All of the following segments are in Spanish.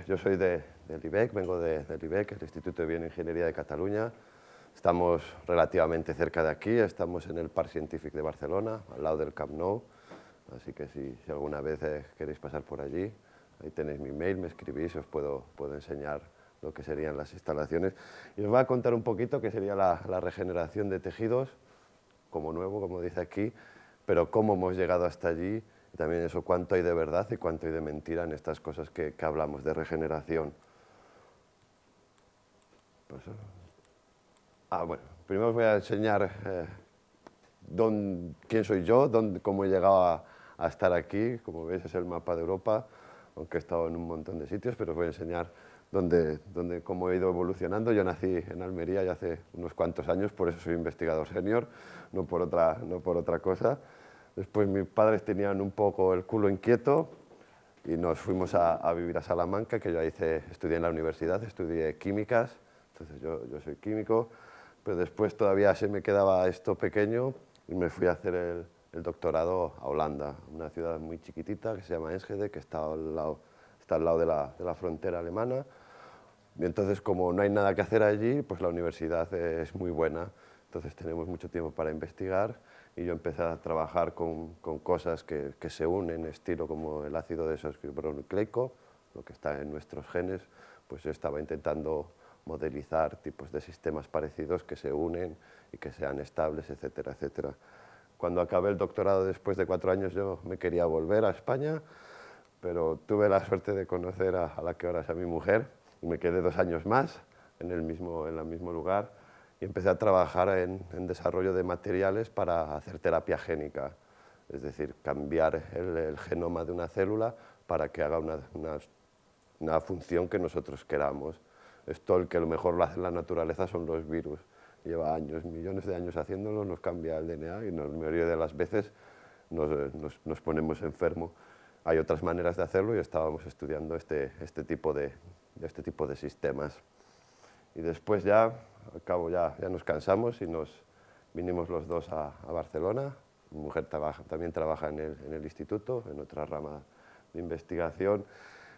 Yo soy del IBEC, vengo del IBEC, el Instituto de Bioingeniería de Cataluña. Estamos relativamente cerca de aquí, estamos en el Parc Científic de Barcelona, al lado del Camp Nou, así que si alguna vez queréis pasar por allí, ahí tenéis mi mail, me escribís y os puedo enseñar lo que serían las instalaciones. Y os voy a contar un poquito qué sería la regeneración de tejidos, como nuevo, como dice aquí, pero cómo hemos llegado hasta allí, y también eso, cuánto hay de verdad y cuánto hay de mentira en estas cosas que hablamos de regeneración. Pues, bueno, primero os voy a enseñar quién soy yo, cómo he llegado a estar aquí. Como veis es el mapa de Europa, aunque he estado en un montón de sitios, pero os voy a enseñar cómo he ido evolucionando. Yo nací en Almería ya hace unos cuantos años, por eso soy investigador senior, no por otra cosa. Después mis padres tenían un poco el culo inquieto y nos fuimos a vivir a Salamanca, que yo estudié en la universidad, estudié químicas, entonces yo soy químico, pero después todavía se me quedaba esto pequeño y me fui a hacer el doctorado a Holanda, una ciudad muy chiquitita que se llama Enschede, que está al lado de la frontera alemana. Y entonces, como no hay nada que hacer allí, pues la universidad es muy buena, entonces tenemos mucho tiempo para investigar y yo empecé a trabajar con cosas que se unen, estilo como el ácido desoxirribonucleico, lo que está en nuestros genes, pues yo estaba intentando modelizar tipos de sistemas parecidos que se unen y que sean estables, etcétera, etcétera. Cuando acabé el doctorado después de 4 años yo me quería volver a España, pero tuve la suerte de conocer a la que ahora es a mi mujer y me quedé 2 años más en el mismo lugar y empecé a trabajar en desarrollo de materiales para hacer terapia génica, es decir, cambiar el genoma de una célula para que haga una función que nosotros queramos. Esto el que lo mejor lo hace en la naturaleza son los virus. Lleva años, millones de años haciéndolo, nos cambia el DNA y la mayoría de las veces nos ponemos enfermos. Hay otras maneras de hacerlo y estábamos estudiando este tipo de sistemas. Y después ya, al cabo ya nos cansamos y nos vinimos los dos a Barcelona. Mi mujer también trabaja en el instituto, en otra rama de investigación.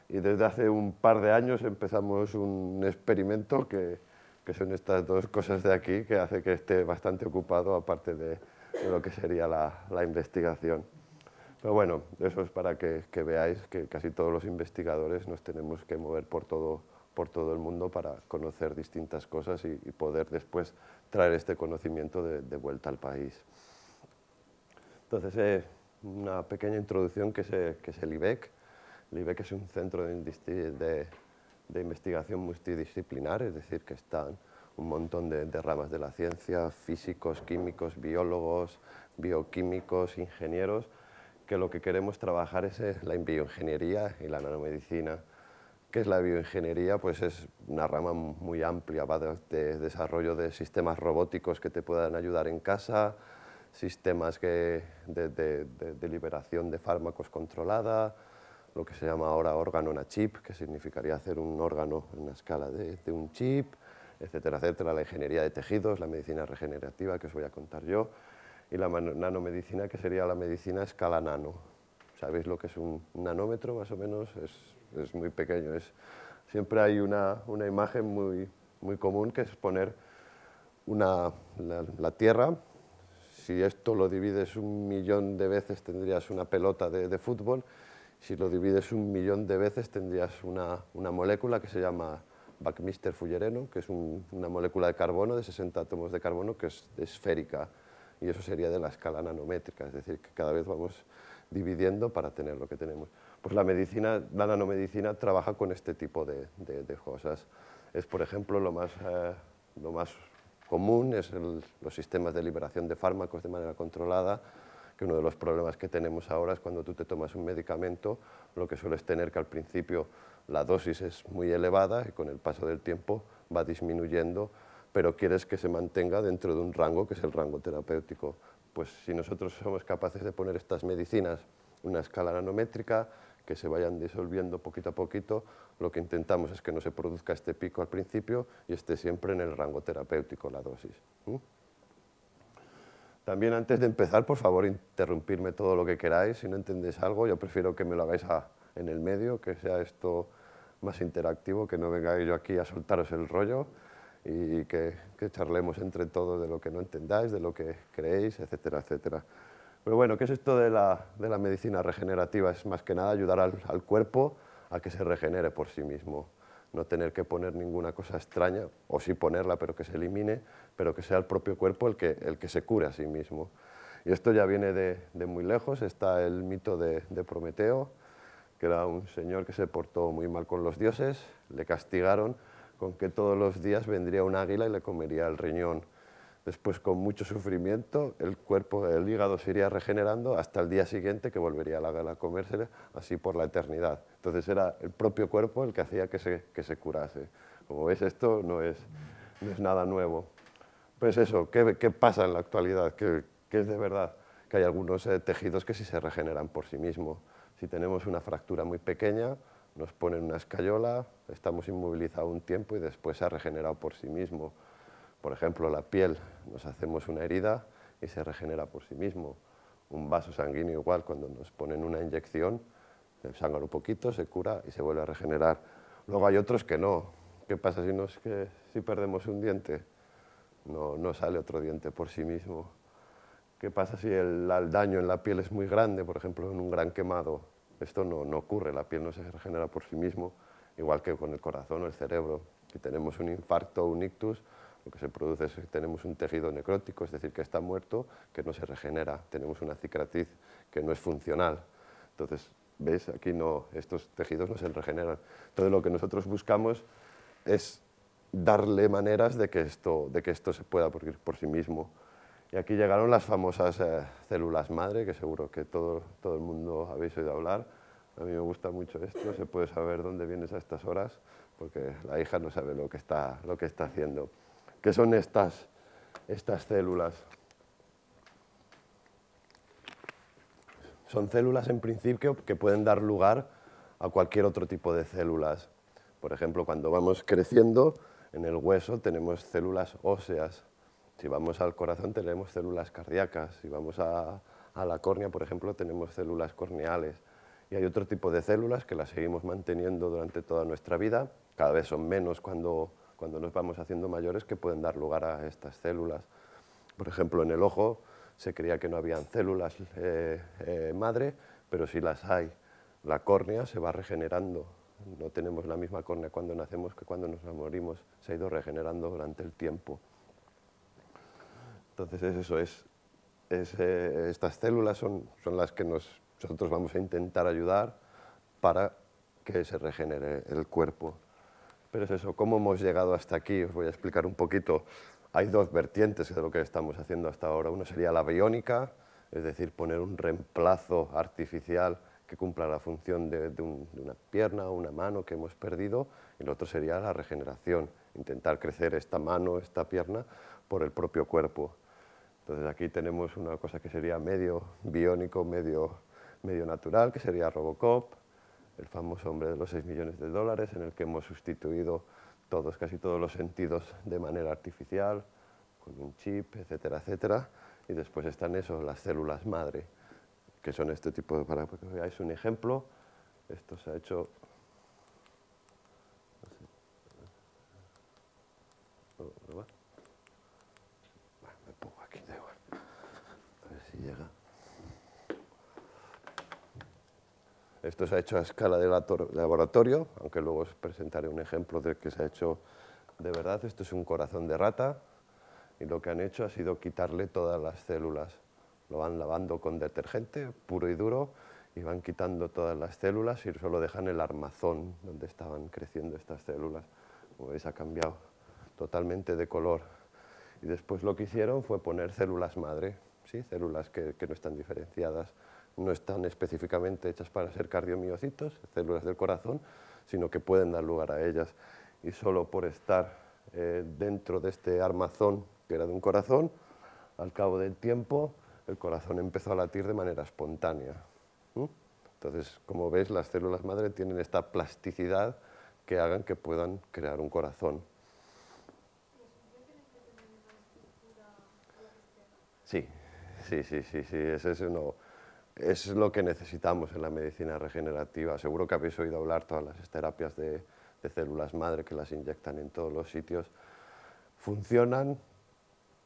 Y desde hace un par de años empezamos un experimento que son estas dos cosas de aquí, que hace que esté bastante ocupado, aparte de lo que sería la investigación. Pero bueno, eso es para que veáis que casi todos los investigadores nos tenemos que mover por todo el mundo para conocer distintas cosas y poder después traer este conocimiento de vuelta al país. Entonces, una pequeña introducción que es el IBEC. El IBEC es un centro de investigación multidisciplinar, es decir, que están un montón de ramas de la ciencia, físicos, químicos, biólogos, bioquímicos, ingenieros, que lo que queremos trabajar es la bioingeniería y la nanomedicina. ¿Qué es la bioingeniería? Pues es una rama muy amplia, va de desarrollo de sistemas robóticos que te puedan ayudar en casa, sistemas de liberación de fármacos controlada, lo que se llama ahora órgano on a chip, que significaría hacer un órgano en la escala de un chip, etcétera, etcétera, la ingeniería de tejidos, la medicina regenerativa, que os voy a contar yo, y la nanomedicina, que sería la medicina a escala nano. ¿Sabéis lo que es un nanómetro, más o menos? Es muy pequeño. Siempre hay una imagen muy común, que es poner la Tierra. Si esto lo divides 1.000.000 de veces, tendrías una pelota de fútbol. Si lo divides 1.000.000 de veces, tendrías una molécula que se llama Buckminster fullereno, que es una molécula de carbono, de 60 átomos de carbono, que es esférica. Y eso sería de la escala nanométrica, es decir, que cada vez vamos dividiendo para tener lo que tenemos. Pues la nanomedicina trabaja con este tipo de cosas. Es, por ejemplo, lo más común es los sistemas de liberación de fármacos de manera controlada, que uno de los problemas que tenemos ahora es cuando tú te tomas un medicamento, lo que sueles tener que al principio la dosis es muy elevada y con el paso del tiempo va disminuyendo, pero quieres que se mantenga dentro de un rango que es el rango terapéutico. Pues si nosotros somos capaces de poner estas medicinas en una escala nanométrica, que se vayan disolviendo poquito a poquito, lo que intentamos es que no se produzca este pico al principio y esté siempre en el rango terapéutico la dosis. También, antes de empezar, por favor, interrumpirme todo lo que queráis. Si no entendéis algo, yo prefiero que me lo hagáis en el medio, que sea esto más interactivo, que no venga yo aquí a soltaros el rollo y que charlemos entre todos de lo que no entendáis, de lo que creéis, etcétera, etcétera. Pero bueno, ¿qué es esto de la medicina regenerativa? Es más que nada ayudar al cuerpo a que se regenere por sí mismo. No tener que poner ninguna cosa extraña, o sí ponerla, pero que se elimine, pero que sea el propio cuerpo el que se cure a sí mismo. Y esto ya viene de muy lejos. Está el mito de Prometeo, que era un señor que se portó muy mal con los dioses, le castigaron con que todos los días vendría un águila y le comería el riñón. Después, con mucho sufrimiento, el hígado se iría regenerando hasta el día siguiente, que volvería la águila a comérsele, así por la eternidad. Entonces era el propio cuerpo el que hacía que se curase. Como veis, esto no es nada nuevo. Pues eso, ¿qué pasa en la actualidad? ¿Qué es de verdad? Que hay algunos tejidos que sí se regeneran por sí mismos. Si tenemos una fractura muy pequeña, nos ponen una escayola, estamos inmovilizados un tiempo y después se ha regenerado por sí mismo. Por ejemplo, la piel, nos hacemos una herida y se regenera por sí mismo. Un vaso sanguíneo igual, cuando nos ponen una inyección, se sangra un poquito, se cura y se vuelve a regenerar. Luego hay otros que no. ¿Qué pasa si perdemos un diente? No sale otro diente por sí mismo. ¿Qué pasa si el daño en la piel es muy grande, por ejemplo, en un gran quemado? Esto no ocurre, la piel no se regenera por sí mismo, igual que con el corazón o el cerebro. Si tenemos un infarto o un ictus, lo que se produce es que tenemos un tejido necrótico, es decir, que está muerto, que no se regenera. Tenemos una cicatriz que no es funcional. Entonces, ¿ves? Aquí estos tejidos no se regeneran. Entonces, lo que nosotros buscamos es darle maneras de que esto se pueda por sí mismo. Y aquí llegaron las famosas células madre, que seguro que todo el mundo habéis oído hablar. A mí me gusta mucho esto, se puede saber dónde vienes a estas horas, porque la hija no sabe lo que está haciendo. ¿Qué son estas células? Son células en principio que pueden dar lugar a cualquier otro tipo de células. Por ejemplo, cuando vamos creciendo, en el hueso tenemos células óseas. Si vamos al corazón tenemos células cardíacas. Si vamos a la córnea, por ejemplo, tenemos células corneales. Y hay otro tipo de células que las seguimos manteniendo durante toda nuestra vida. Cada vez son menos cuando nos vamos haciendo mayores, que pueden dar lugar a estas células. Por ejemplo, en el ojo se creía que no habían células madre, pero sí las hay. La córnea se va regenerando. No tenemos la misma córnea cuando nacemos que cuando nos morimos. Se ha ido regenerando durante el tiempo. Entonces, estas células son las que nosotros vamos a intentar ayudar para que se regenere el cuerpo. Pero es eso, ¿cómo hemos llegado hasta aquí? Os voy a explicar un poquito. Hay dos vertientes de lo que estamos haciendo hasta ahora. Uno sería la biónica, es decir, poner un reemplazo artificial que cumpla la función de una pierna o una mano que hemos perdido, y el otro sería la regeneración, intentar crecer esta mano, esta pierna, por el propio cuerpo. Entonces aquí tenemos una cosa que sería medio biónico, medio natural, que sería Robocop, el famoso hombre de los 6 millones de dólares, en el que hemos sustituido casi todos los sentidos de manera artificial, con un chip, etcétera, etcétera. Y después están las células madre, que son este tipo para que veáis un ejemplo. Esto se ha hecho... ¿No va? Bueno, me pongo aquí, da igual. A ver si llega. Esto se ha hecho a escala de laboratorio, aunque luego os presentaré un ejemplo de que se ha hecho de verdad. Esto es un corazón de rata, y lo que han hecho ha sido quitarle todas las células. Lo van lavando con detergente puro y duro, y van quitando todas las células y solo dejan el armazón donde estaban creciendo estas células. Como veis, ha cambiado totalmente de color. Y después lo que hicieron fue poner células madre, ¿sí? Células que no están diferenciadas, no están específicamente hechas para ser cardiomiocitos, células del corazón, sino que pueden dar lugar a ellas. Y solo por estar dentro de este armazón que era de un corazón, al cabo del tiempo el corazón empezó a latir de manera espontánea. Entonces, como veis, las células madre tienen esta plasticidad que hagan que puedan crear un corazón. Sí, es eso, no. es lo que necesitamos en la medicina regenerativa. Seguro que habéis oído hablar todas las terapias de células madre que las inyectan en todos los sitios. Funcionan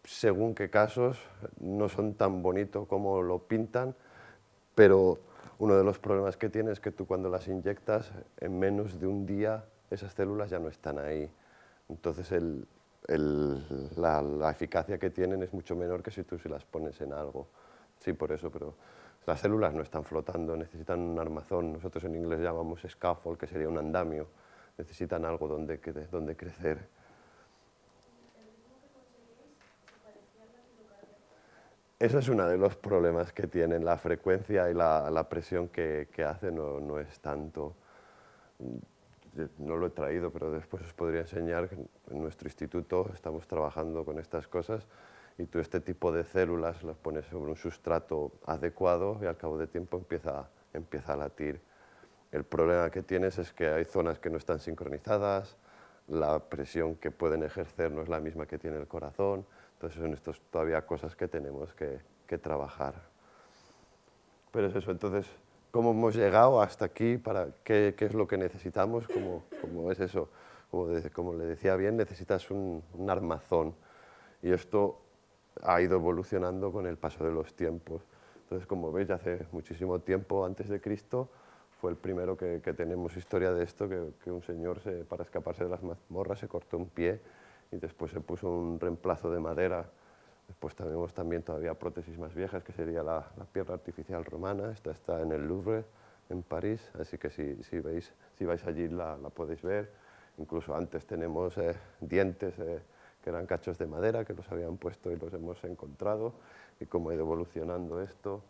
según qué casos, no son tan bonitos como lo pintan, pero uno de los problemas que tiene es que tú cuando las inyectas, en menos de un día, esas células ya no están ahí. Entonces la eficacia que tienen es mucho menor que si tú se las pones en algo. Sí, por eso, pero las células no están flotando, necesitan un armazón. Nosotros en inglés llamamos scaffold, que sería un andamio. Necesitan algo donde crecer. Eso es uno de los problemas que tienen, la frecuencia y la presión que hace no es tanto. No lo he traído, pero después os podría enseñar que en nuestro instituto estamos trabajando con estas cosas y tú este tipo de células las pones sobre un sustrato adecuado y al cabo de tiempo empieza a latir. El problema que tienes es que hay zonas que no están sincronizadas, la presión que pueden ejercer no es la misma que tiene el corazón, entonces son estas todavía cosas que tenemos que trabajar. Pero es eso, entonces, ¿cómo hemos llegado hasta aquí? ¿Qué es lo que necesitamos? ¿Cómo es eso? Como le decía bien, necesitas un armazón y esto ha ido evolucionando con el paso de los tiempos. Entonces, como veis, hace muchísimo tiempo antes de Cristo fue el primero que tenemos historia de esto, que un señor para escaparse de las mazmorras se cortó un pie y después se puso un reemplazo de madera. Después tenemos también todavía prótesis más viejas, que sería la pierna artificial romana. Esta está en el Louvre, en París, así que si vais allí la podéis ver. Incluso antes tenemos dientes que eran cachos de madera, que los habían puesto y los hemos encontrado, y cómo ha ido evolucionando esto.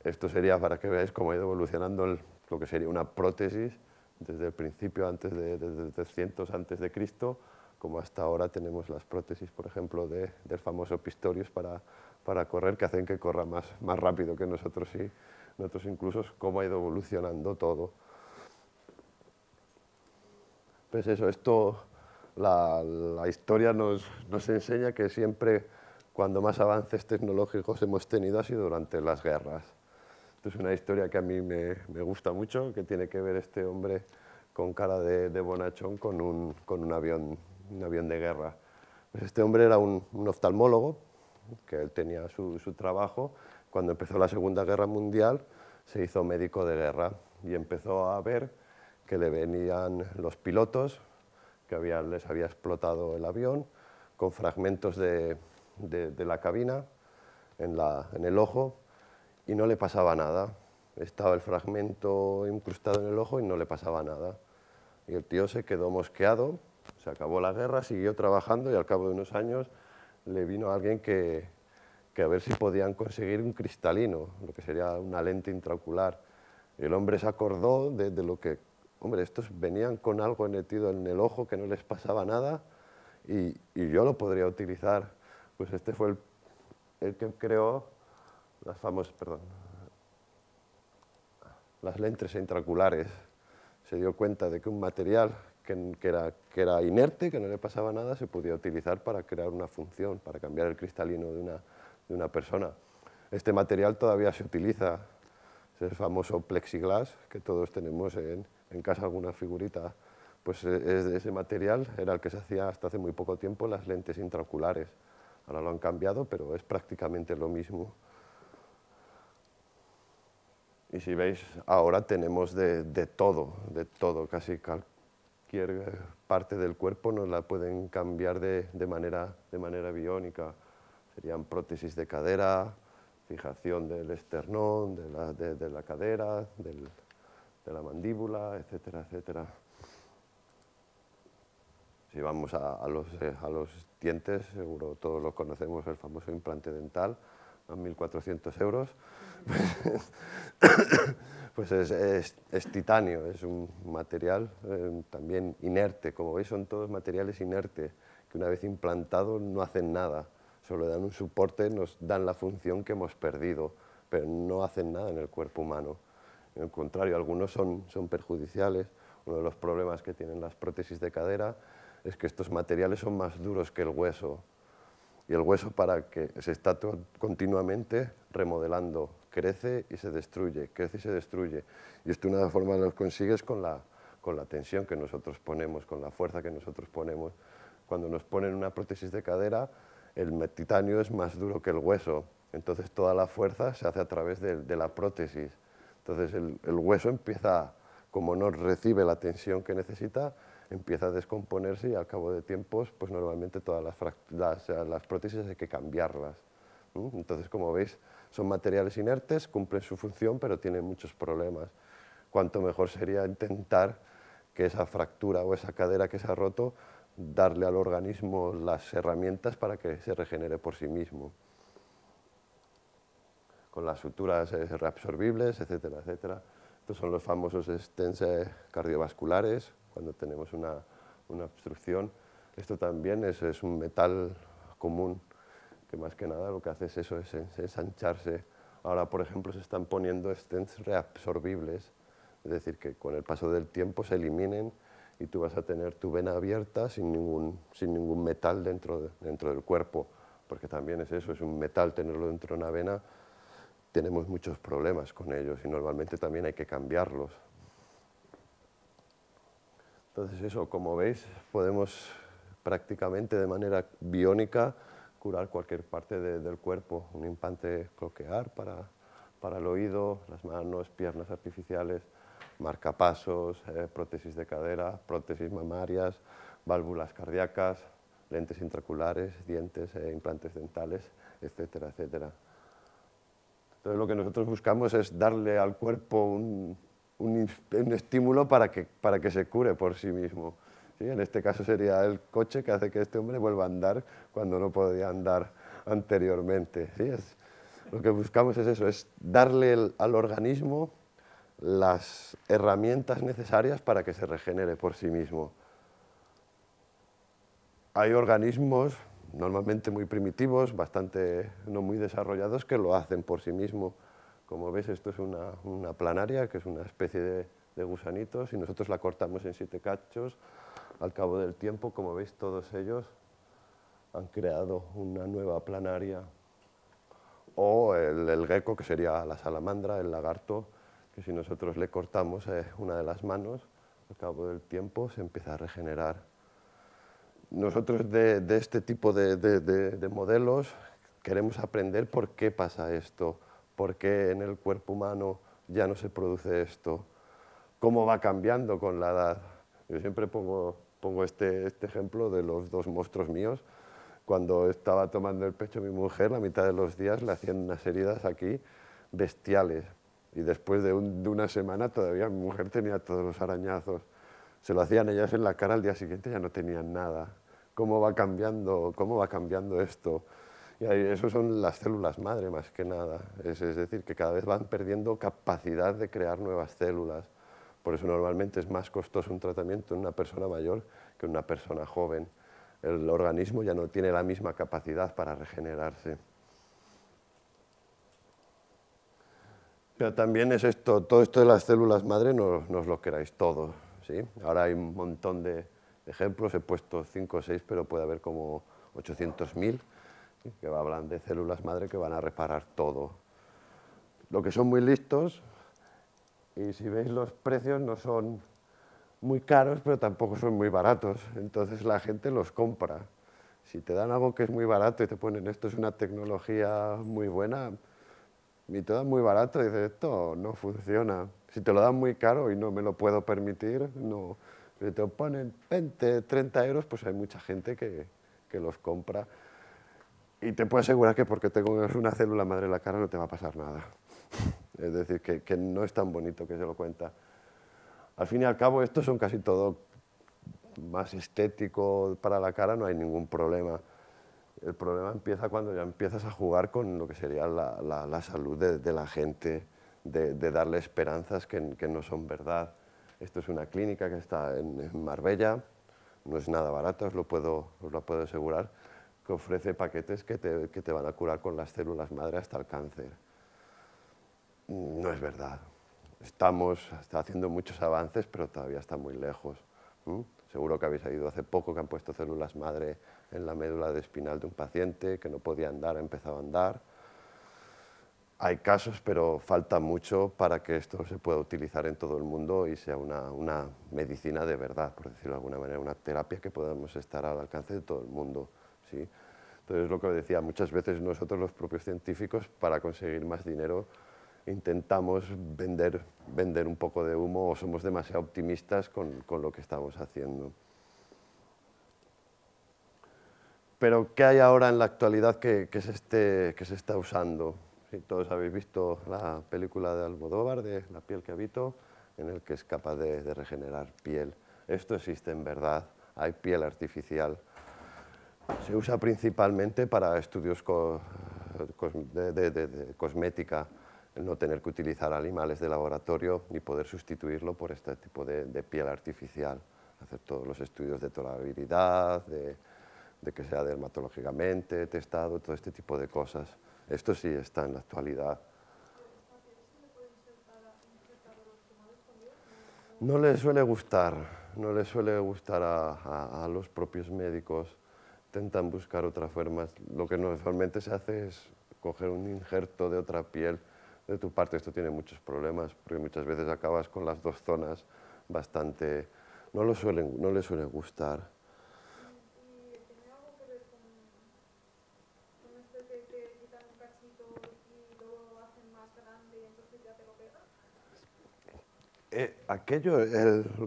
Esto sería para que veáis cómo ha ido evolucionando lo que sería una prótesis desde el principio, desde 300 antes de Cristo, como hasta ahora tenemos las prótesis, por ejemplo, del famoso Pistorius para correr, que hacen que corra más rápido que nosotros, y nosotros incluso cómo ha ido evolucionando todo. Pues eso, la historia nos enseña que siempre cuando más avances tecnológicos hemos tenido ha sido durante las guerras. Esto es una historia que a mí me gusta mucho, que tiene que ver este hombre con cara de bonachón con un avión de guerra. Pues este hombre era un oftalmólogo, que él tenía su trabajo. Cuando empezó la Segunda Guerra Mundial se hizo médico de guerra y empezó a ver que le venían los pilotos, que les había explotado el avión, con fragmentos de la cabina en el ojo, y no le pasaba nada. Estaba el fragmento incrustado en el ojo y no le pasaba nada. Y el tío se quedó mosqueado, se acabó la guerra, siguió trabajando y al cabo de unos años le vino alguien que a ver si podían conseguir un cristalino, lo que sería una lente intraocular. Y el hombre se acordó de lo que, hombre, estos venían con algo metido en el ojo que no les pasaba nada y yo lo podría utilizar. Pues este fue el que creó las lentes intraoculares. Se dio cuenta de que un material que era inerte, que no le pasaba nada, se podía utilizar para crear una función, para cambiar el cristalino de una persona. Este material todavía se utiliza, es el famoso plexiglas, que todos tenemos en casa alguna figurita. Pues ese material era el que se hacía hasta hace muy poco tiempo las lentes intraoculares. Ahora lo han cambiado, pero es prácticamente lo mismo. Y si veis, ahora tenemos de todo, casi cualquier parte del cuerpo nos la pueden cambiar de manera biónica. Serían prótesis de cadera, fijación del esternón, de la cadera, de la mandíbula, etcétera, etcétera. Si vamos a los dientes, seguro todos lo conocemos, el famoso implante dental, a 1.400 euros. Pues es titanio, es un material también inerte. Como veis, son todos materiales inertes, que una vez implantados no hacen nada, solo dan un soporte, nos dan la función que hemos perdido, pero no hacen nada en el cuerpo humano. Al contrario, algunos son perjudiciales. Uno de los problemas que tienen las prótesis de cadera es que estos materiales son más duros que el hueso, y el hueso para que se está continuamente remodelando, crece y se destruye, crece y se destruye. Y esto una forma lo consigues con la tensión que nosotros ponemos, con la fuerza que nosotros ponemos. Cuando nos ponen una prótesis de cadera, el titanio es más duro que el hueso, entonces toda la fuerza se hace a través de la prótesis. Entonces el hueso empieza, como no recibe la tensión que necesita, empieza a descomponerse y al cabo de tiempos, pues normalmente todas las prótesis hay que cambiarlas. Entonces, como veis, son materiales inertes, cumplen su función, pero tienen muchos problemas. Cuanto mejor sería intentar que esa fractura o esa cadera que se ha roto, darle al organismo las herramientas para que se regenere por sí mismo. Con las suturas reabsorbibles, etcétera, etcétera. Estos son los famosos stents cardiovasculares, cuando tenemos una obstrucción. Esto también es un metal común, que más que nada lo que hace es eso, es ensancharse. Ahora, por ejemplo, se están poniendo stents reabsorbibles, es decir, que con el paso del tiempo se eliminen y tú vas a tener tu vena abierta sin ningún metal dentro del cuerpo, porque también es eso, es un metal tenerlo dentro de una vena. Tenemos muchos problemas con ellos y normalmente también hay que cambiarlos. Entonces eso, como veis, podemos prácticamente de manera biónica curar cualquier parte del cuerpo. Un implante coclear para el oído, las manos, piernas artificiales, marcapasos, prótesis de cadera, prótesis mamarias, válvulas cardíacas, lentes intraoculares, dientes, implantes dentales, etcétera, etcétera. Entonces lo que nosotros buscamos es darle al cuerpo un estímulo para que se cure por sí mismo. ¿Sí? En este caso sería el coche que hace que este hombre vuelva a andar cuando no podía andar anteriormente. ¿Sí? Lo que buscamos es eso, es darle al organismo las herramientas necesarias para que se regenere por sí mismo. Hay organismos normalmente muy primitivos, bastante no muy desarrollados, que lo hacen por sí mismos. Como ves, esto es una planaria, que es una especie de gusanitos, y nosotros la cortamos en 7 cachos. Al cabo del tiempo, como veis, todos ellos han creado una nueva planaria. O el gecko, que sería la salamandra, el lagarto, que si nosotros le cortamos una de las manos, al cabo del tiempo se empieza a regenerar. Nosotros de este tipo de modelos queremos aprender por qué pasa esto, por qué en el cuerpo humano ya no se produce esto, cómo va cambiando con la edad. Yo siempre pongo este ejemplo de los 2 monstruos míos. Cuando estaba tomando el pecho mi mujer, la mitad de los días le hacían unas heridas aquí bestiales. Y después de una semana todavía mi mujer tenía todos los arañazos. Se lo hacían ellas en la cara, al día siguiente ya no tenían nada. ¿Cómo va cambiando esto? Y ahí, eso son las células madre más que nada. Es decir, que cada vez van perdiendo capacidad de crear nuevas células. Por eso normalmente es más costoso un tratamiento en una persona mayor que en una persona joven. El organismo ya no tiene la misma capacidad para regenerarse. Pero también es esto, todo esto de las células madre no os lo queráis todo, ¿sí? Ahora hay un montón de ejemplos, he puesto 5 o 6, pero puede haber como 800.000, ¿sí? Que hablan de células madre que van a reparar todo. Lo que son muy listos, y si veis los precios no son muy caros, pero tampoco son muy baratos, entonces la gente los compra. Si te dan algo que es muy barato y te ponen esto es una tecnología muy buena, y te dan muy barato y dices, esto no funciona. Si te lo dan muy caro y no me lo puedo permitir, no. Si te lo ponen 20, 30 euros, pues hay mucha gente que los compra. Y te puedo asegurar que porque tengo una célula madre en la cara no te va a pasar nada. Es decir, que no es tan bonito que se lo cuenta. Al fin y al cabo, estos son casi todo más estético para la cara, no hay ningún problema. El problema empieza cuando ya empiezas a jugar con lo que sería la salud de la gente, de darle esperanzas que no son verdad. Esto es una clínica que está en Marbella, no es nada barato, os lo puedo asegurar, que ofrece paquetes que te van a curar con las células madre hasta el cáncer. No es verdad. Está haciendo muchos avances, pero todavía está muy lejos. Seguro que habéis oído hace poco que han puesto células madre en la médula espinal de un paciente que no podía andar, ha empezado a andar. Hay casos, pero falta mucho para que esto se pueda utilizar en todo el mundo y sea una medicina de verdad, por decirlo de alguna manera, una terapia que podamos estar al alcance de todo el mundo, ¿sí? Entonces, lo que decía, muchas veces nosotros los propios científicos, para conseguir más dinero, intentamos vender un poco de humo o somos demasiado optimistas con lo que estamos haciendo. Pero, ¿qué hay ahora en la actualidad que se está usando? Sí, todos habéis visto la película de Almodóvar, de La piel que habito, en el que es capaz de regenerar piel. Esto existe en verdad, hay piel artificial. Se usa principalmente para estudios de cosmética, el no tener que utilizar animales de laboratorio y poder sustituirlo por este tipo de piel artificial. Hacer todos los estudios de tolerabilidad, de que sea dermatológicamente testado, todo este tipo de cosas. Esto sí está en la actualidad. No les suele gustar, no les suele gustar a los propios médicos. Intentan buscar otras formas. Lo que normalmente se hace es coger un injerto de otra piel de tu parte. Esto tiene muchos problemas, porque muchas veces acabas con las dos zonas bastante... No les suele gustar. ¿Y tiene algo que ver con esto de que te quitan un cachito y lo hacen más grande y entonces ya te lo pegan?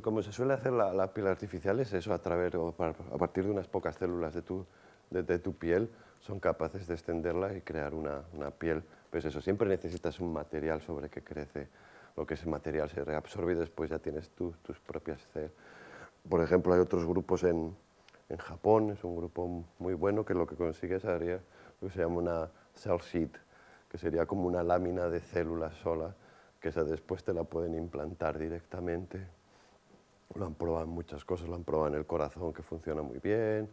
Como se suele hacer la piel artificial es eso, a partir de unas pocas células de tu piel, son capaces de extenderla y crear una piel. Pues eso, siempre necesitas un material sobre que crece. Lo que ese material se reabsorbe y después ya tienes tus propias células. Por ejemplo, hay otros grupos en Japón, es un grupo muy bueno que lo que consigue sería lo que se llama una cell sheet, que sería como una lámina de células sola, que esa después te la pueden implantar directamente. Lo han probado en muchas cosas, lo han probado en el corazón, que funciona muy bien,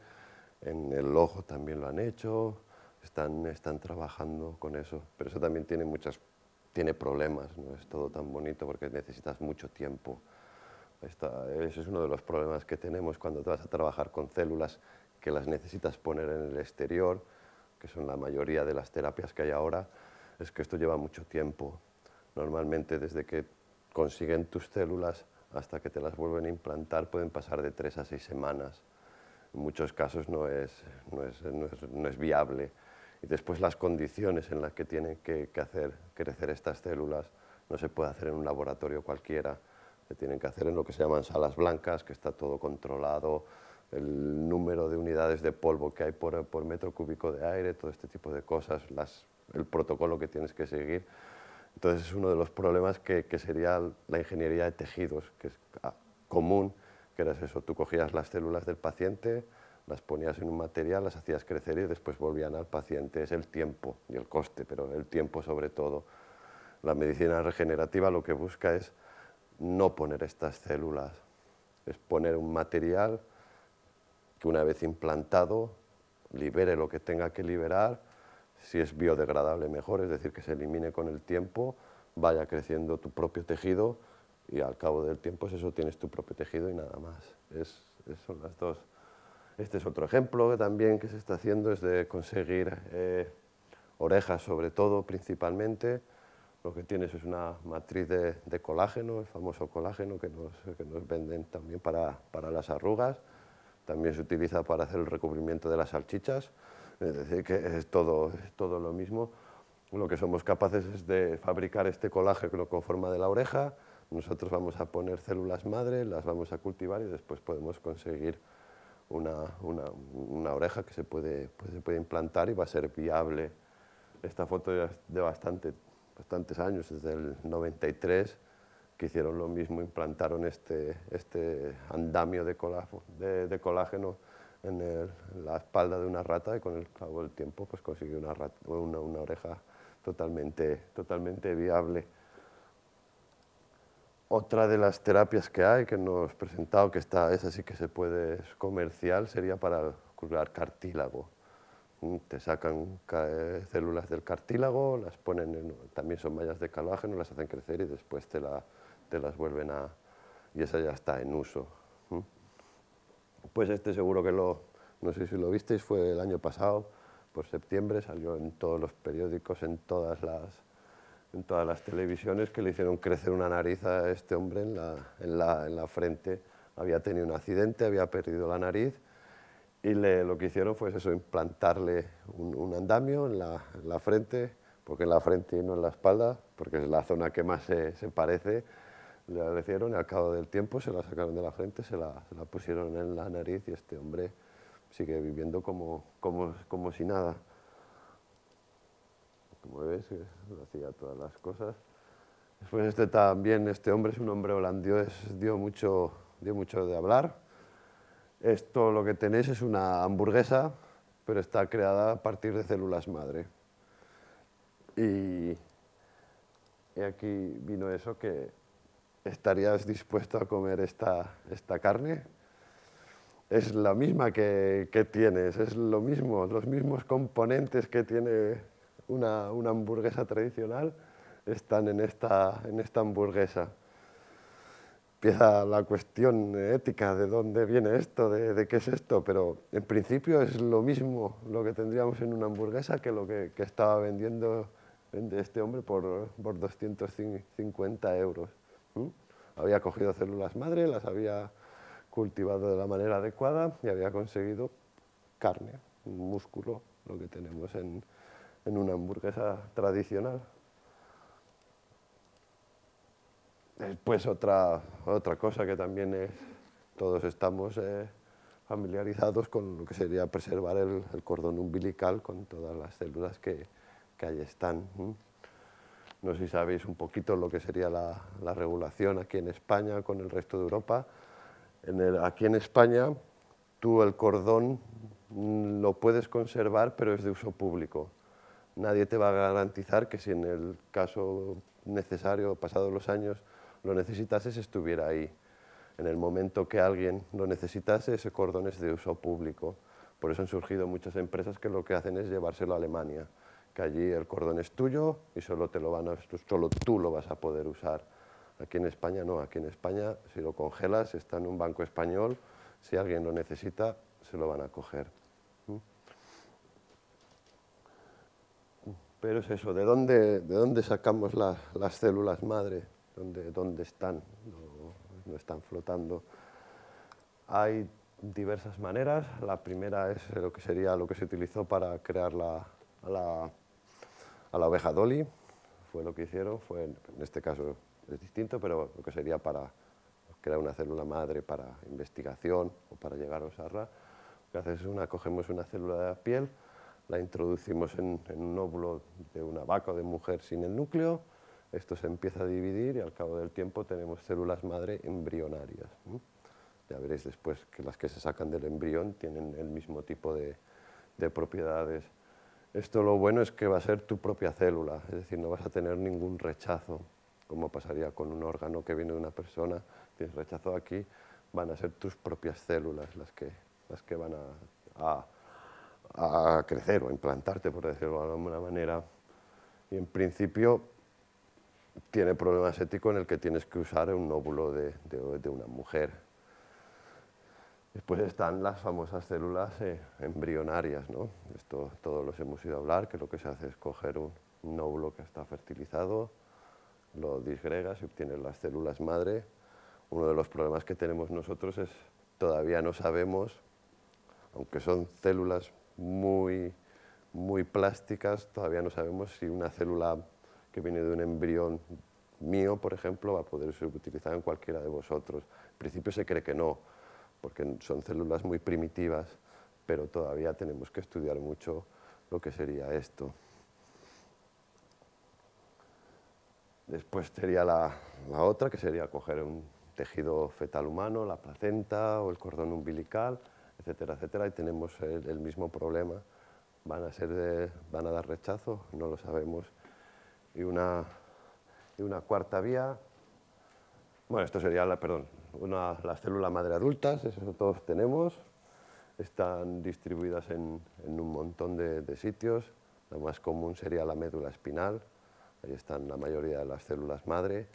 en el ojo también lo han hecho, están trabajando con eso, pero eso también tiene problemas, no es todo tan bonito porque necesitas mucho tiempo. Ese es uno de los problemas que tenemos cuando te vas a trabajar con células que las necesitas poner en el exterior, que son la mayoría de las terapias que hay ahora, es que esto lleva mucho tiempo. Normalmente desde que consiguen tus células hasta que te las vuelven a implantar pueden pasar de 3 a 6 semanas. En muchos casos no es viable. Y después las condiciones en las que tienen que hacer crecer estas células no se puede hacer en un laboratorio cualquiera. Se tienen que hacer en lo que se llaman salas blancas, que está todo controlado, el número de unidades de polvo que hay por metro cúbico de aire, todo este tipo de cosas, el protocolo que tienes que seguir. Entonces es uno de los problemas que sería la ingeniería de tejidos, que es común, que era eso, tú cogías las células del paciente, las ponías en un material, las hacías crecer y después volvían al paciente. Es el tiempo y el coste, pero el tiempo sobre todo. La medicina regenerativa lo que busca es no poner estas células, es poner un material que una vez implantado libere lo que tenga que liberar, si es biodegradable mejor, es decir, que se elimine con el tiempo, vaya creciendo tu propio tejido y al cabo del tiempo eso tienes tu propio tejido y nada más. Son las dos. Este es otro ejemplo también que se está haciendo, es de conseguir orejas sobre todo, principalmente. Lo que tienes es una matriz de colágeno, el famoso colágeno que nos venden también para las arrugas. También se utiliza para hacer el recubrimiento de las salchichas, es decir, que es todo lo mismo. Lo que somos capaces es de fabricar este colágeno con forma de la oreja, nosotros vamos a poner células madre, las vamos a cultivar y después podemos conseguir una oreja que se puede implantar y va a ser viable. Esta foto ya es de bastantes años, desde el 93, que hicieron lo mismo, implantaron este andamio de colágeno en la espalda de una rata y con el cabo del tiempo pues consiguió una oreja totalmente viable. Otra de las terapias que hay, que nos hemos presentado, que esa sí que se puede, es comercial, sería para curar cartílago. Te sacan células del cartílago, las ponen también son mallas de colágeno, las hacen crecer y después te las vuelven a... y esa ya está en uso. Pues este seguro que no sé si lo visteis, fue el año pasado, por septiembre, salió en todos los periódicos, en todas en todas las televisiones, que le hicieron crecer una nariz a este hombre en la frente. Había tenido un accidente, había perdido la nariz, y lo que hicieron fue eso, implantarle un andamio en la frente, porque en la frente y no en la espalda, porque es la zona que más se parece. Le hicieron y al cabo del tiempo se la sacaron de la frente, se la pusieron en la nariz, y este hombre sigue viviendo como si nada. Como ves, hacía todas las cosas. Después este hombre es un hombre holandés, dio mucho de hablar. Esto lo que tenéis es una hamburguesa, pero está creada a partir de células madre. Y aquí vino eso, que estarías dispuesto a comer esta carne. Es la misma que tienes, es lo mismo, los mismos componentes que tiene una hamburguesa tradicional están en esta hamburguesa. Empieza la cuestión ética de dónde viene esto, de qué es esto, pero en principio es lo mismo lo que tendríamos en una hamburguesa que lo que estaba vendiendo este hombre por 250 euros. Había cogido células madre, las había cultivado de la manera adecuada y había conseguido carne, un músculo, lo que tenemos en una hamburguesa tradicional. Después otra cosa que también todos estamos familiarizados con lo que sería preservar el cordón umbilical con todas las células que ahí están. No sé si sabéis un poquito lo que sería la regulación aquí en España con el resto de Europa. Aquí en España tú el cordón lo puedes conservar, pero es de uso público. Nadie te va a garantizar que si en el caso necesario, pasados los años, lo necesitases, estuviera ahí. En el momento que alguien lo necesitase, ese cordón es de uso público. Por eso han surgido muchas empresas que lo que hacen es llevárselo a Alemania, que allí el cordón es tuyo y solo tú lo vas a poder usar. Aquí en España no, aquí en España si lo congelas está en un banco español, si alguien lo necesita se lo van a coger. Pero es eso, ¿de dónde sacamos las células madre? ¿Dónde están? No están flotando. Hay diversas maneras. La primera es lo que se utilizó para crear a la oveja Dolly. Fue lo que hicieron, en este caso es distinto, pero lo que sería para crear una célula madre para investigación o para llegar a usarla. Lo que hace es cogemos una célula de la piel, la introducimos en un óvulo de una vaca o de mujer sin el núcleo, esto se empieza a dividir y al cabo del tiempo tenemos células madre embrionarias. Ya veréis después que las que se sacan del embrión tienen el mismo tipo de propiedades. Esto lo bueno es que va a ser tu propia célula, es decir, no vas a tener ningún rechazo, como pasaría con un órgano que viene de una persona. Tienes rechazo aquí, van a ser tus propias células las que van a crecer o a implantarte, por decirlo de alguna manera. Y en principio tiene problemas éticos en el que tienes que usar un óvulo de una mujer. Después están las famosas células embrionarias, ¿no? Esto todos los hemos oído hablar, que lo que se hace es coger un óvulo que está fertilizado, lo disgregas y obtienes las células madre. Uno de los problemas que tenemos nosotros es todavía no sabemos, aunque son células muy plásticas, todavía no sabemos si una célula que viene de un embrión mío, por ejemplo, va a poder ser utilizada en cualquiera de vosotros. En principio se cree que no, porque son células muy primitivas, pero todavía tenemos que estudiar mucho lo que sería esto. Después sería la otra, que sería coger un tejido fetal humano, la placenta o el cordón umbilical, etcétera, etcétera, y tenemos el mismo problema. ¿Van a dar rechazo? No lo sabemos. Y una cuarta vía, bueno, esto sería la célula madre adultas, eso todos tenemos, están distribuidas en un montón de sitios. La más común sería la médula espinal, ahí están la mayoría de las células madre,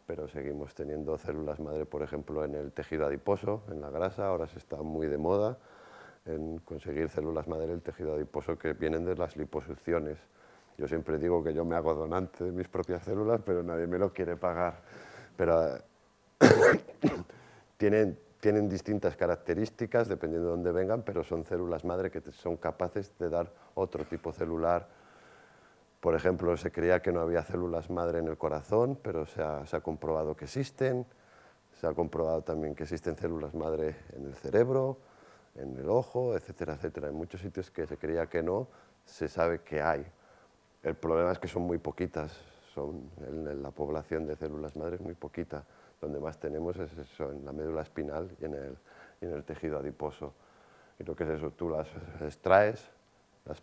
pero seguimos teniendo células madre, por ejemplo, en el tejido adiposo, en la grasa. Ahora se está muy de moda en conseguir células madre en el tejido adiposo que vienen de las liposucciones. Yo siempre digo que yo me hago donante de mis propias células, pero nadie me lo quiere pagar. Pero tienen distintas características dependiendo de dónde vengan, pero son células madre que son capaces de dar otro tipo celular. Por ejemplo, se creía que no había células madre en el corazón, pero se ha comprobado que existen. Se ha comprobado también que existen células madre en el cerebro, en el ojo, etcétera, etcétera. En muchos sitios que se creía que no, se sabe que hay. El problema es que son muy poquitas, en la población de células madre es muy poquita. Donde más tenemos es eso, en la médula espinal y en el tejido adiposo. Y lo que es eso, tú las extraes, las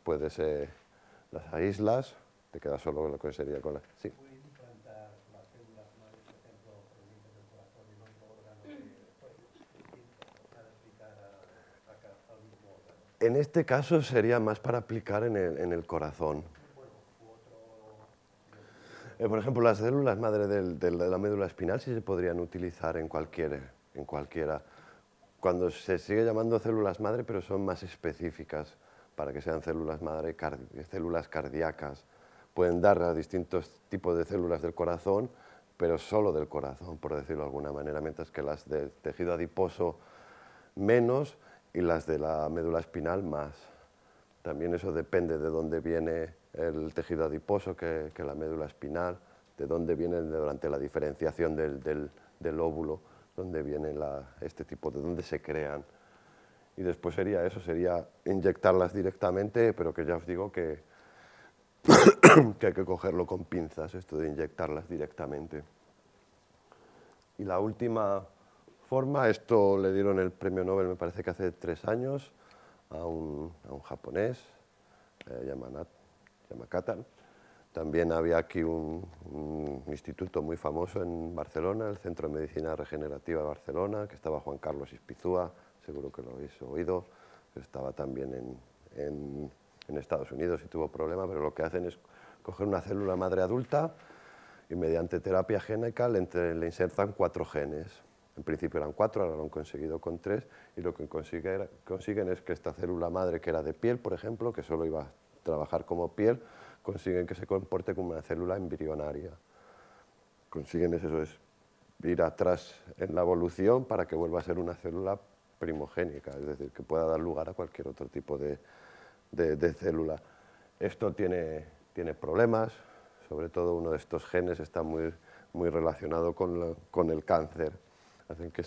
aíslas, te queda solo lo que sería con la... Sí. ¿Pueden implantar las células madre, por ejemplo, provenientes del corazón en otro órgano para aplicar al mismo órgano? En este caso sería más para aplicar en el corazón. Por ejemplo, las células madre de la médula espinal sí se podrían utilizar en cualquiera. Cuando se sigue llamando células madre, pero son más específicas para que sean células madre, células cardíacas. Pueden dar a distintos tipos de células del corazón, pero solo del corazón, por decirlo de alguna manera, mientras que las del tejido adiposo menos y las de la médula espinal más. También eso depende de dónde viene el tejido adiposo que la médula espinal, de dónde viene durante la diferenciación del óvulo, dónde viene de dónde se crean. Y después sería eso, sería inyectarlas directamente, pero que ya os digo que, que hay que cogerlo con pinzas, esto de inyectarlas directamente. Y la última forma, esto le dieron el premio Nobel, me parece que hace 3 años, a un japonés, Yamakata. También había aquí un instituto muy famoso en Barcelona, el Centro de Medicina Regenerativa de Barcelona, que estaba Juan Carlos Ispizúa, seguro que lo habéis oído, que estaba también en Estados Unidos y tuvo problemas, pero lo que hacen es coger una célula madre adulta y mediante terapia génica le insertan 4 genes. En principio eran 4, ahora lo han conseguido con 3, y lo que consiguen es que esta célula madre, que era de piel, por ejemplo, que solo iba a trabajar como piel, consiguen que se comporte como una célula embrionaria. Consiguen eso, es ir atrás en la evolución para que vuelva a ser una célula primogénica, es decir, que pueda dar lugar a cualquier otro tipo de célula. Esto tiene problemas, sobre todo uno de estos genes está muy relacionado con el cáncer. Hacen que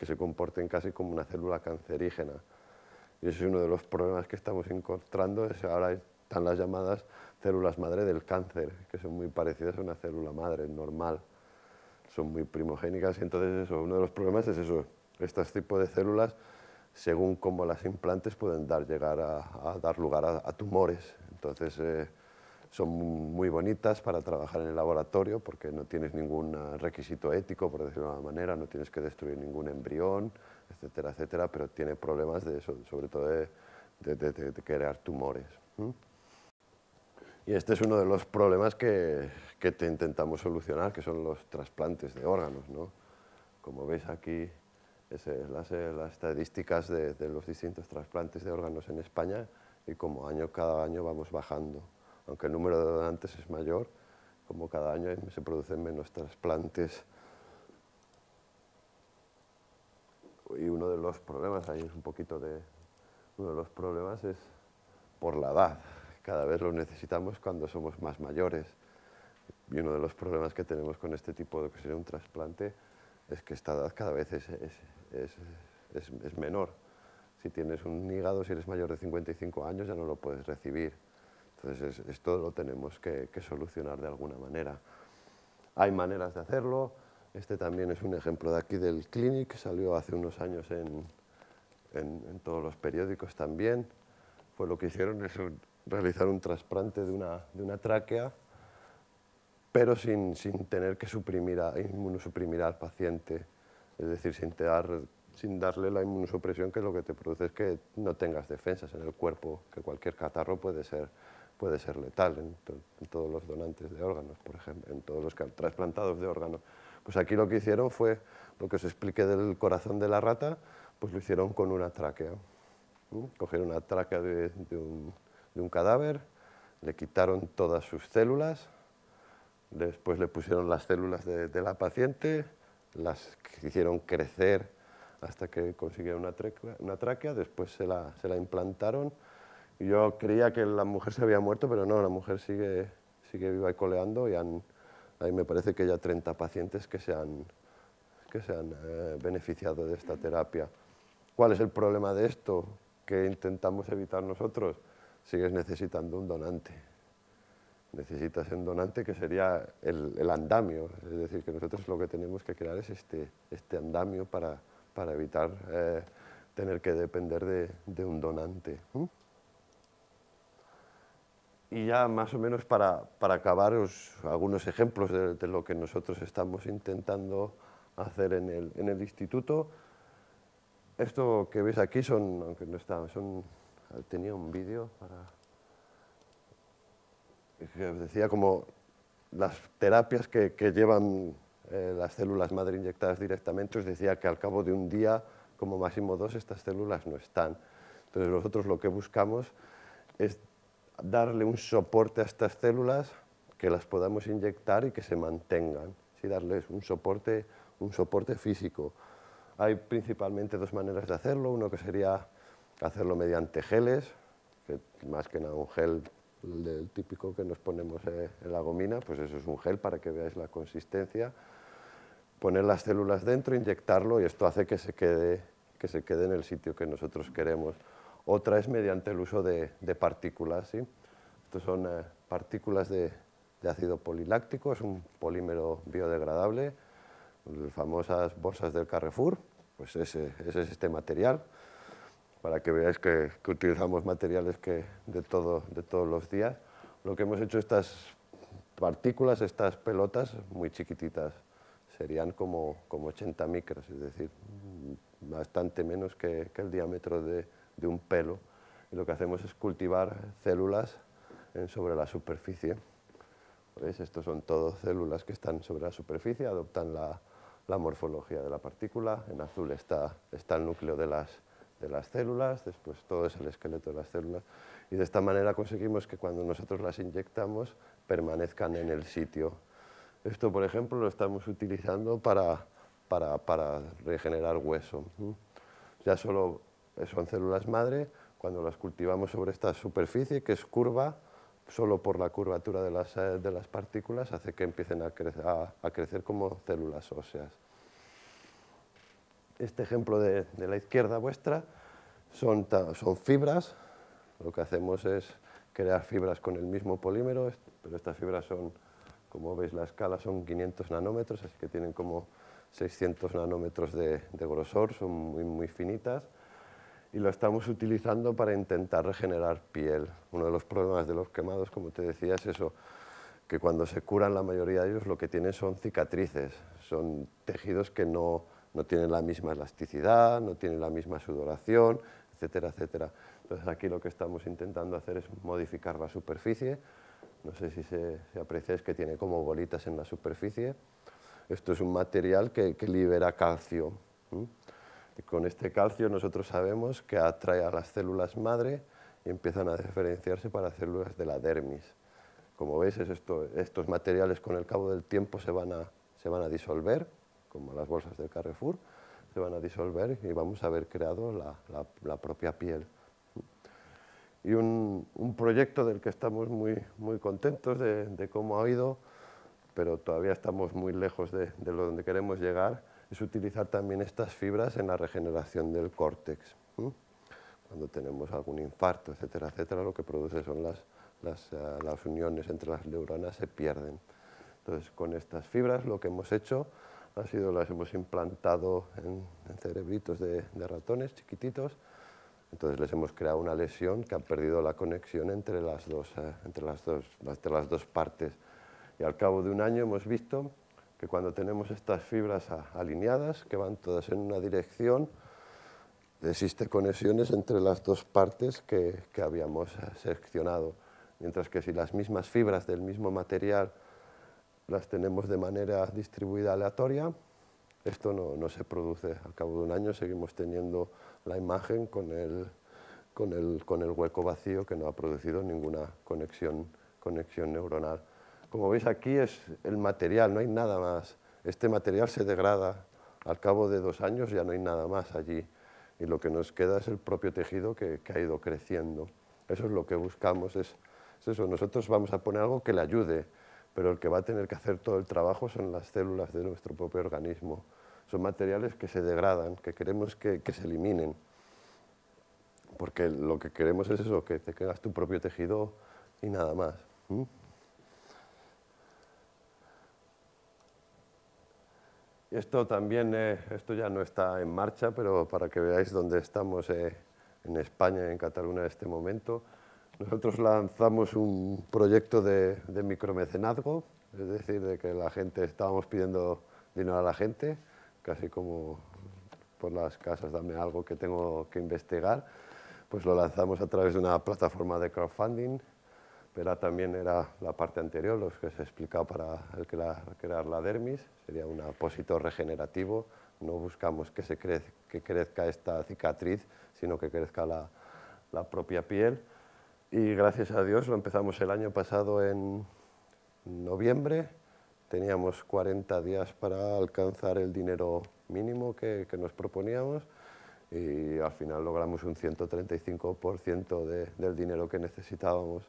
se comporten casi como una célula cancerígena. Y ese es uno de los problemas que estamos encontrando, ahora están las llamadas células madre del cáncer, que son muy parecidas a una célula madre normal. Son muy primogénicas y entonces uno de los problemas es eso, estos tipos de células, según cómo las implantes, pueden llegar a dar lugar a tumores. Entonces, son muy bonitas para trabajar en el laboratorio porque no tienes ningún requisito ético, por decirlo de alguna manera, no tienes que destruir ningún embrión, etcétera, etcétera, pero tiene problemas de eso, sobre todo de crear tumores. Y este es uno de los problemas que intentamos solucionar, que son los trasplantes de órganos, ¿no? Como veis aquí, las estadísticas de los distintos trasplantes de órganos en España, y como cada año vamos bajando. Aunque el número de donantes es mayor, como cada año se producen menos trasplantes. Y uno de los problemas, ahí es uno de los problemas es por la edad. Cada vez lo necesitamos cuando somos más mayores. Y uno de los problemas que tenemos con este tipo de que sería un trasplante es que esta edad cada vez es menor. Si tienes un hígado, si eres mayor de 55 años, ya no lo puedes recibir. Entonces, esto lo tenemos que solucionar de alguna manera. Hay maneras de hacerlo. Este también es un ejemplo de aquí del Clinic, salió hace unos años en todos los periódicos también. Pues lo que hicieron es realizar un trasplante de una tráquea, pero sin tener que inmunosuprimir al paciente, es decir, sin darle la inmunosupresión, que lo que te produce es que no tengas defensas en el cuerpo, que cualquier catarro puede ser letal en todos los donantes de órganos, por ejemplo, en todos los trasplantados de órganos. Pues aquí lo que hicieron fue, lo que os expliqué del corazón de la rata, pues lo hicieron con una tráquea. Cogieron una tráquea de un cadáver, le quitaron todas sus células, después le pusieron las células de la paciente, las hicieron crecer hasta que consiguieron una tráquea, después se la implantaron. Y yo creía que la mujer se había muerto, pero no, la mujer sigue viva y coleando, y ahí me parece que ya 30 pacientes que se han beneficiado de esta terapia. ¿Cuál es el problema de esto? ¿Qué intentamos evitar nosotros? Sigues necesitando un donante. Necesitas un donante que sería el andamio, es decir, que nosotros lo que tenemos que crear es este andamio para evitar tener que depender de un donante. Y ya más o menos para acabaros algunos ejemplos de lo que nosotros estamos intentando hacer en el instituto. Esto que veis aquí son, aunque no está, tenía un vídeo que os decía como las terapias que llevan las células madre inyectadas directamente. Os decía que al cabo de un día, como máximo 2, estas células no están. Entonces nosotros lo que buscamos es darle un soporte a estas células, que las podamos inyectar y que se mantengan, ¿sí? Darles un soporte físico. Hay principalmente dos maneras de hacerlo, uno que sería hacerlo mediante geles, que más que nada un gel del típico que nos ponemos en la gomina, pues eso es un gel para que veáis la consistencia, poner las células dentro, inyectarlo, y esto hace que se quede en el sitio que nosotros queremos. Otra es mediante el uso de partículas, ¿sí? Estos son partículas de ácido poliláctico, es un polímero biodegradable, las famosas bolsas del Carrefour, pues ese es este material, para que veáis que utilizamos materiales de todos los días. Lo que hemos hecho, estas partículas, estas pelotas muy chiquititas, serían como 80 micras, es decir, bastante menos que el diámetro de un pelo. Y lo que hacemos es cultivar células sobre la superficie. ¿Veis? Estos son todas células que están sobre la superficie, adoptan la morfología de la partícula. En azul está el núcleo de las células, después todo es el esqueleto de las células, y de esta manera conseguimos que cuando nosotros las inyectamos permanezcan en el sitio. Esto, por ejemplo, lo estamos utilizando para regenerar hueso. Ya solo son células madre, cuando las cultivamos sobre esta superficie, que es curva, solo por la curvatura de las partículas hace que empiecen a crecer como células óseas. Este ejemplo de la izquierda vuestra son fibras. Lo que hacemos es crear fibras con el mismo polímero, pero estas fibras son, como veis la escala, son 500 nanómetros, así que tienen como 600 nanómetros de grosor, son muy finitas, y lo estamos utilizando para intentar regenerar piel. Uno de los problemas de los quemados, como te decía, es eso, que cuando se curan la mayoría de ellos lo que tienen son cicatrices, son tejidos que no tienen la misma elasticidad, no tienen la misma sudoración, etcétera, etcétera. Entonces aquí lo que estamos intentando hacer es modificar la superficie. No sé si apreciáis que tiene como bolitas en la superficie. Esto es un material que libera calcio. Y con este calcio nosotros sabemos que atrae a las células madre y empiezan a diferenciarse para células de la dermis. Como veis, estos materiales con el cabo del tiempo se van a disolver, como las bolsas del Carrefour, se van a disolver y vamos a haber creado la propia piel. Y un proyecto del que estamos muy contentos de cómo ha ido, pero todavía estamos muy lejos de donde queremos llegar, es utilizar también estas fibras en la regeneración del córtex. Cuando tenemos algún infarto, etcétera, etcétera, lo que produce son las uniones entre las neuronas se pierden. Entonces, con estas fibras lo que hemos hecho ha sido, las hemos implantado en cerebritos de ratones chiquititos. Entonces les hemos creado una lesión que ha perdido la conexión entre las dos partes. Y al cabo de un año hemos visto que cuando tenemos estas fibras alineadas, que van todas en una dirección, existen conexiones entre las dos partes que habíamos seleccionado. Mientras que si las mismas fibras del mismo material las tenemos de manera distribuida aleatoria, esto no se produce. Al cabo de un año seguimos teniendo la imagen con el hueco vacío que no ha producido ninguna conexión conexión neuronal. Como veis aquí es el material, no hay nada más. Este material se degrada, al cabo de 2 años ya no hay nada más allí. Y lo que nos queda es el propio tejido que ha ido creciendo. Eso es lo que buscamos, es eso. Nosotros vamos a poner algo que le ayude, pero el que va a tener que hacer todo el trabajo son las células de nuestro propio organismo. Son materiales que se degradan, que queremos que se eliminen, porque lo que queremos es eso, que te quedas tu propio tejido y nada más. Esto también, esto ya no está en marcha, pero para que veáis dónde estamos en España, en Cataluña en este momento. Nosotros lanzamos un proyecto de micromecenazgo, es decir, de que la gente, estábamos pidiendo dinero a la gente, casi como por las casas, dame algo que tengo que investigar, pues lo lanzamos a través de una plataforma de crowdfunding, pero también era la parte anterior, lo que os he explicado para crear la dermis, sería un apósito regenerativo, no buscamos que crezca esta cicatriz, sino que crezca la propia piel. Y gracias a Dios lo empezamos el año pasado en noviembre, teníamos 40 días para alcanzar el dinero mínimo que nos proponíamos y al final logramos un 135% del dinero que necesitábamos.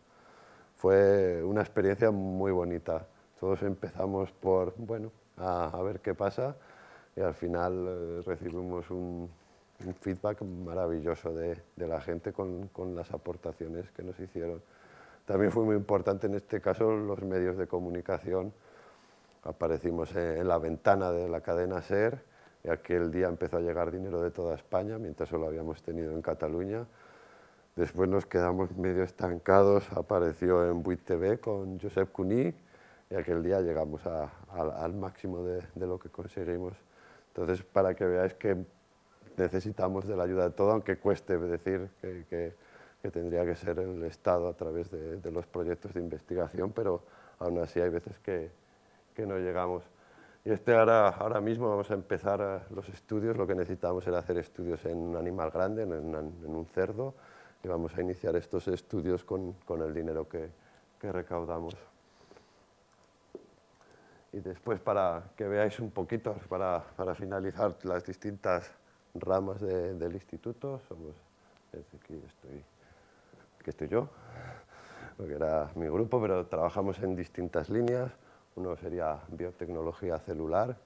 Fue una experiencia muy bonita. Todos empezamos por, bueno, a ver qué pasa y al final recibimos un feedback maravilloso de la gente con las aportaciones que nos hicieron. También fue muy importante en este caso los medios de comunicación. Aparecimos en la ventana de la cadena SER y aquel día empezó a llegar dinero de toda España, mientras solo habíamos tenido en Cataluña. Después nos quedamos medio estancados, apareció en Buit TV con Josep Cuní y aquel día llegamos al máximo de lo que conseguimos. Entonces, para que veáis que necesitamos de la ayuda de todo, aunque cueste decir que tendría que ser el Estado a través de los proyectos de investigación, pero aún así hay veces que no llegamos. Y ahora mismo vamos a empezar los estudios, lo que necesitamos era hacer estudios en un animal grande, en un cerdo, y vamos a iniciar estos estudios con el dinero que recaudamos. Y después, para que veáis un poquito, para finalizar las distintas ramas del instituto, aquí estoy yo, porque era mi grupo, pero trabajamos en distintas líneas. Uno sería biotecnología celular,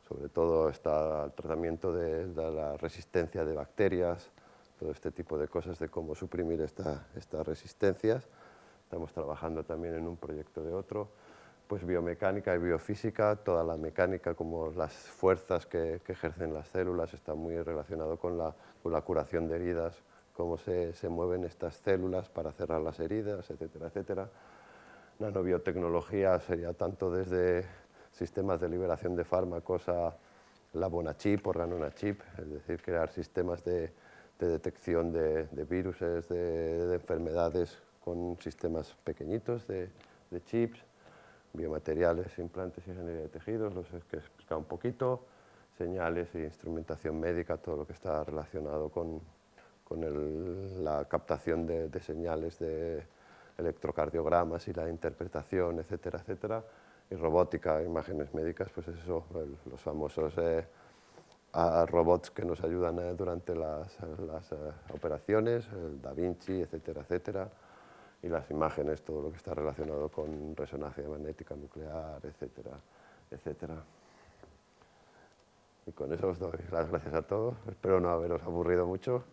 sobre todo está el tratamiento de la resistencia de bacterias, todo este tipo de cosas, de cómo suprimir estas resistencias. Estamos trabajando también en un proyecto de otro. Pues biomecánica y biofísica, toda la mecánica, como las fuerzas que ejercen las células, está muy relacionado con la curación de heridas, cómo se mueven estas células para cerrar las heridas, etcétera, etcétera. Nanobiotecnología sería tanto desde sistemas de liberación de fármacos a la bonachip, organonachip, es decir, crear sistemas de detección de virus, de enfermedades con sistemas pequeñitos de chips, biomateriales, implantes y ingeniería de tejidos, los que he explicado un poquito, señales e instrumentación médica, todo lo que está relacionado con la captación de señales de electrocardiogramas y la interpretación, etcétera, etcétera, y robótica, imágenes médicas, pues eso, los famosos robots que nos ayudan durante las operaciones, el Da Vinci, etcétera, etcétera, y las imágenes, todo lo que está relacionado con resonancia magnética nuclear, etcétera, etcétera. Y con eso os doy las gracias a todos, espero no haberos aburrido mucho.